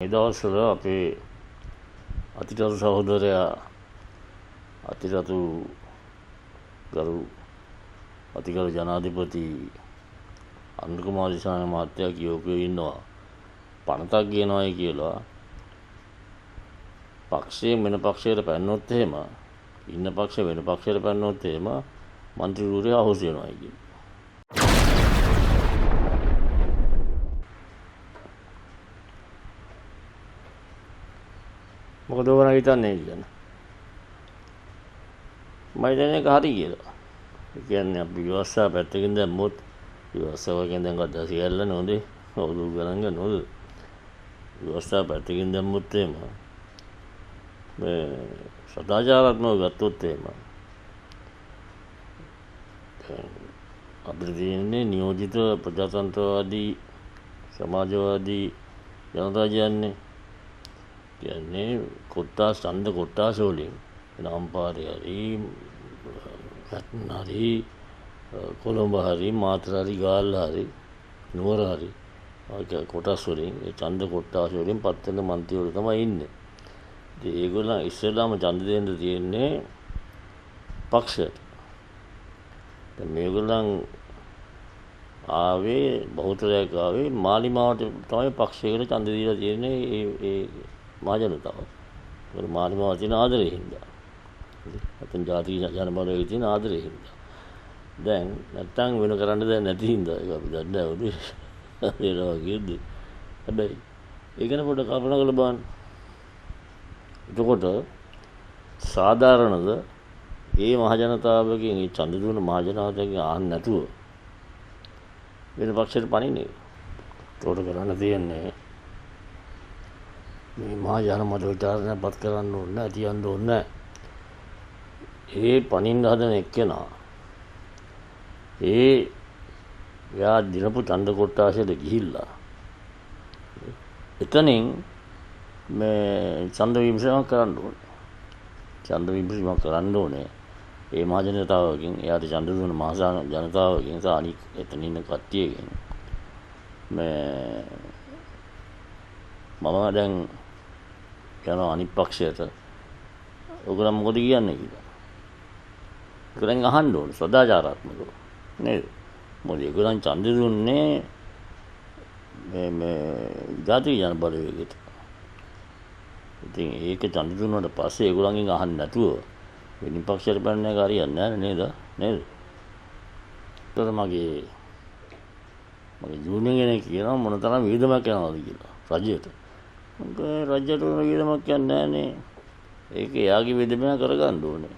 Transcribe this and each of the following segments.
මේ දවස්වල අපේ අතිරතු සහෝදරයා අතිරතු ගරු අතිගරු ජනාධිපති අනුර කුමාර දිසානායක මහත්තයා කියෝකේ ඉන්නවා පනතක් ගේනවායි කියලා. පක්ෂයෙන් වෙන පක්ෂයකට පැන්නොත් එහෙම ඉන්න පක්ෂ වෙන පක්ෂයකට පැන්නොත් එහෙම മന്ത്രിවරුන්ගේ අහෝසි වෙනවායි කියලා. මොකද ඕන හිතන්නේ කියන මම දැනක හරි කියලා. ඒ කියන්නේ අපි විවස්සා පැත්තකින් දැම්මොත් විවස්සාවකින් දැන් ගත්තා සියල්ල නෝදේ අවුරුදු ගණන් ගන්නවද විවස්සා පැත්තකින් දැම්මොත් එහෙම මේ සදාචාරාත්මකව ගත්තොත් එහෙම අපිට තියෙන්නේ නියෝජිත ප්‍රජාතන්ත්‍රවාදී සමාජවාදී ජනතාවයන්නේ කියන්නේ කොට්ටාස් ඡන්ද කොට්ටාස් වලින් නම්පාරේ හරි රත්න හරි කොළඹ හරි මාතර හරි ගාල්ල හරි නුවර හරි කොටස් වලින් ඒ ඡන්ද කොට්ටාස් වලින් පත් වෙන මන්ත්‍රීවරු තමයි ඉන්නේ. ඉතින් ඒගොල්ලන් ඉස්සෙල්ලාම ඡන්ද දෙන්න තියෙන්නේ පක්ෂයට. දැන් මේගොල්ලන් ආවේ බහුතරයක් ආවේ මාලිමාවට තමයි පක්ෂයකට ඡන්ද දීලා තියෙන්නේ ඒ මහජනතාව. ඒක මාලිමාව තියෙන ආදරේ හින්දා. අතන ජාතික ජනබලයේ තියෙන ආදරේ හින්දා. දැන් නැත්තම් වෙන කරන්න දෙයක් නැති හින්දා ඒක අපි දන්නේ නැහැ උදේ. ඒනවා කියන්නේ. හැබැයි ඒකන පොඩ කල්පනා කරලා බලන්න. එතකොට සාධාරණද ඒ මහජනතාවගෙන් ඒ ඡන්ද දුන්න මහජනතාවගෙන් අහන්න නැතුව වෙන පක්ෂයට පණින්නේ. ඒකට කරන්න තියෙන්නේ මේ මහා ජනමත විචාරණයපත් කරන්න ඕනේ නැහැ, තියන්න ඕනේ නැහැ. ඒ පණින්න හදන එක්කෙනා යා දිනපු ඡන්ද කොට්ටාසෙට ගිහිල්ලා එතනින් මේ ඡන්ද විමසීමක් කරන්න ඕනේ. ඡන්ද විමසීමක් කරන්න ඕනේ. ඒ මහා ජනතාවගෙන් එයාට ඡන්ද දුන්න මහා ජනතාවගෙන් සහ අනික් එතන ඉන්න කට්ටියගෙන් මේ මම දැන් යනවා අනිත් පක්ෂයට ඔයගොල්ලෝ මොකද කියන්නේ කියලා. ඒකෙන් අහන්න ඕනේ සදාචාරාත්මකව නේද? මොකද ඒගොල්ලන් ඡන්ද දුන්නේ මේ ජාතික ජන බලවේගයට. ඉතින් ඒක ඡන්ද දුන්නාට පස්සේ ඒගොල්ලන්ගෙන් අහන්න නැතුව වෙන පක්ෂයට බැන්න එක හරියන්නේ නැහැ නේද? නේද? ඒතර මගේ ජූනියර් කෙනෙක් කියනවා මොන තරම් වියදමක් යනවද කියලා රජයට. මම රජයට වියදමක් යන්නේ නැහනේ. ඒක එයාගේ වියදමෙන් කරගන්න ඕනේ.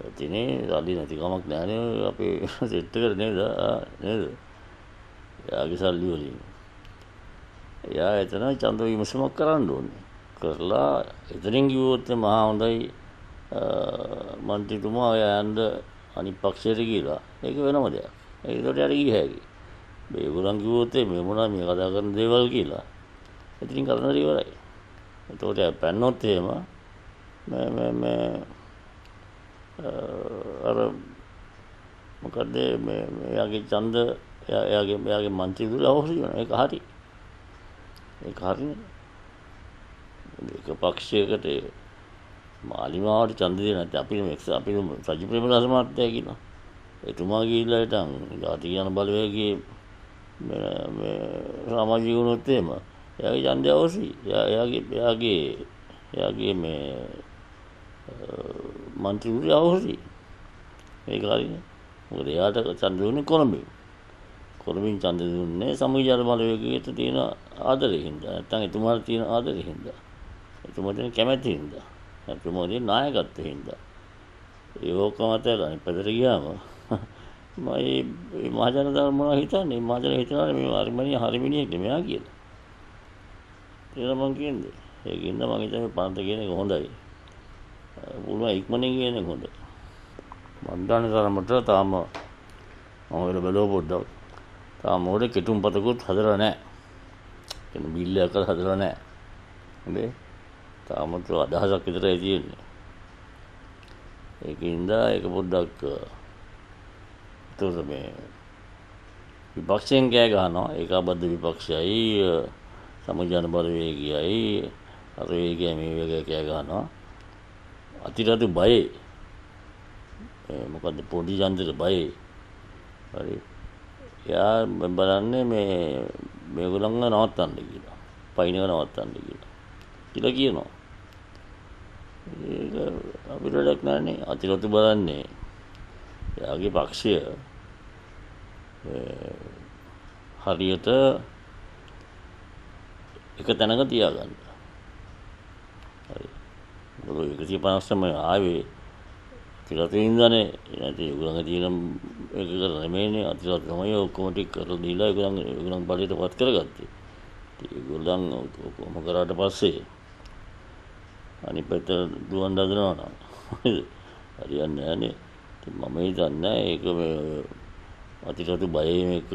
ඉතිනේ සල්ලි නැති කමක් නැහනේ අපේ සෙට් එකට නේද? නේද? එයාගේ සල්ලි වලින්. එයා එතන ඡන්ද විමසීමක් කරන්න ඕනේ. කරලා එතනින් කිව්වොත් මහා හොඳයි මන්ත්‍රීතුමා ඔය යන්න අනිත් පක්ෂයට ගිහලා ඒක වෙනම දෙයක්. ඒකට යට ගිය හැකි. මේගොල්ලන් කිව්වොත් මේ මොනවා මේ කතා කරන දේවල් කියලා. ඉතින් කරන දේ ඉවරයි. ඒකට පැන්නොත් එහෙම මේ අර මොකද මේ එයාගේ ඡන්ද එයාගේ මන්ත්‍රීතුමා අවශ්‍ය වෙනවා. ඒක හරි. ඒක හරිනේ. ඒක පක්ෂයකට මාලිමාවට ඡන්ද දෙන්නේ නැත්නම් අපි රජ ප්‍රේමදාස මහත්තයා කියනවා. එතුමා ගිහිල්ලා හිටන් ජාතික ජන බලවේගයේ මේ සමාජික වුණොත් එහෙම එයාගේ ඡන්දය අවශ්‍යයි. එයාගේ මේ මන්ත්‍රීවරු අවශ්‍යයි. ඒක හරිනේ. මොකද එයාට ඡන්ද දුන්නේ කොළඹින්. කොළඹින් ඡන්ද දුන්නේ සමාජික ජන බලවේගයට තියෙන ආදරේ හින්දා. නැත්නම් එතුමාට තියෙන ආදරේ හින්දා. එතුමාට කැමැති හින්දා. එතුමාගේ නායකත්වයෙන් හින්දා. ඒ ඔක්කොම අතහැරලා අනිත් පැත්තට ගියාම මේ මහජනතාව මොනවද හිතන්නේ? මහජන හිතනවා මේ හරිමිනියෙක් නෙමෙයි කියලා. ඒක මම කියන්නේ. ඒකින්ද මම හිතන්නේ පන්ත කියන එක හොඳයි. පුළුවන් ඉක්මනින් කියන එක හොඳයි. මම දන්න තරමට තාම මම වෙල බලව පොඩ්ඩක්. තාම මොකද කෙටුම්පතකුත් හදලා නැහැ. කියන බිල් එකක් හදලා නැහැ. හරි? තාමත් අදහසක් විතරයි තියෙන්නේ. ඒකින්ද ඒක පොඩ්ඩක් මේ විපක්ෂයෙන් කෑ ගහනවා. ඒකාබද්ධ විපක්ෂයයි සමුජාන බලවේගයයි අර වේගය මේ වේගය කෑ ගන්නවා. අතිරතු බයේ මොකද්ද පොඩි ජන්දර බයේ. හරි. එයා බලන්නේ මේගොල්ලන්ව නවත්තන්න කියලා. පයින්ව නවත්තන්න කියලා කියනවා. ඒක අපිට වැඩක් නැන්නේ. අතිරතු බලන්නේ එයාගේ පක්ෂය හරියට එක තැනක තියාගන්න. හරි. මොකද 159 ආවේ අතිරතු ඉඳනේ නැති ඒගොල්ලන්ගේ තියෙන එක කරලා නෙමෙයිනේ අතිරතු තමයි ඔක්කොම ටික කරලා දීලා ඒගොල්ලන් බලයටපත් කරගත්තේ. ඒගොල්ලන් කොහොම කරාට පස්සේ අනිත් පැත්ත දුවන් දදනවා නම් හරියන්නේ නැහනේ. ඉතින් මම හිතන්නේ ඒක මේ අතිරතු බය මේක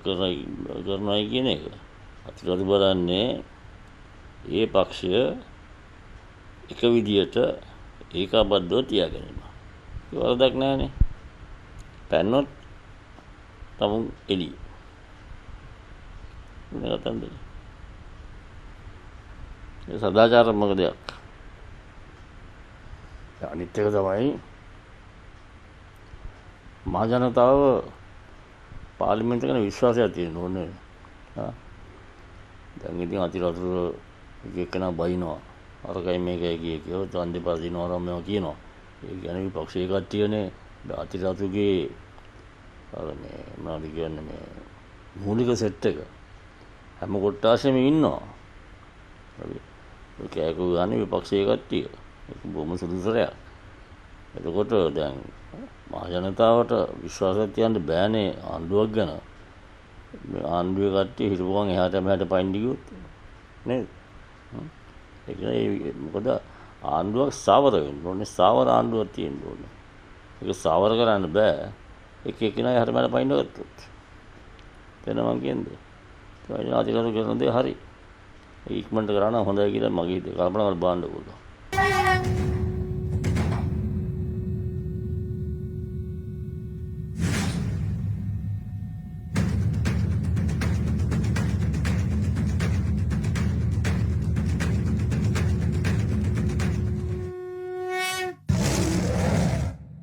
කරනයි කියන එක. අතිරතු බලන්නේ ඒ පක්ෂය එක විදියට ඒකාබද්ධව තියාගැනීම. ඒක වරදක් නැහනේ. පැන්නොත් තමුන් එළිය. මේ කතන්දර. ඒ සදාචාරාත්මක දෙයක්. අනිත් එක තමයි මහ ජනතාව පාර්ලිමේන්තුව ගැන විශ්වාසයක් තියෙන්න ඕනේ. දැන් ඉතින් අතිරතුර එක එකනා බයිනවා. අරකයි මේකයි කියව ඡන්දේ පදිනවා රම්මව කියනවා. ඒ කියන්නේ විපක්ෂයේ කට්ටියනේ අතිරතුගේ අර මේ මොනවද කියන්නේ මේ මූලික සෙට් එක හැම කොට්ටාසෙම ඉන්නවා. හරි. ඒ කෑකෝ ගන්නේ විපක්ෂයේ කට්ටිය. ඒක බොහොම සුදුසුරයක්. එතකොට දැන් මහ ජනතාවට විශ්වාසයක් තියන්න බෑනේ ආණ්ඩුවක් ගැන. මේ ආණ්ඩුවේ කට්ටිය හිටපුවන් එහාට මෙහාට පයින් ගියොත් නේද? ඒක මොකද ආණ්ඩුවක් සාවර වෙන්න ඕනේ. සාවර ආණ්ඩුවක් තියෙන්න ඕනේ. ඒක සාවර කරන්න බෑ. එක එක්කෙනා එහාට මෙහාට පයින් ගත්තොත්. එතන මං කියන්නේ. ඒ අධිකාරිය කරන දේ හරි. ඒක ඉක්මනට කරා නම් හොඳයි කියලා මගේ හිතේ කල්පනා කරලා බලන්න ඕන.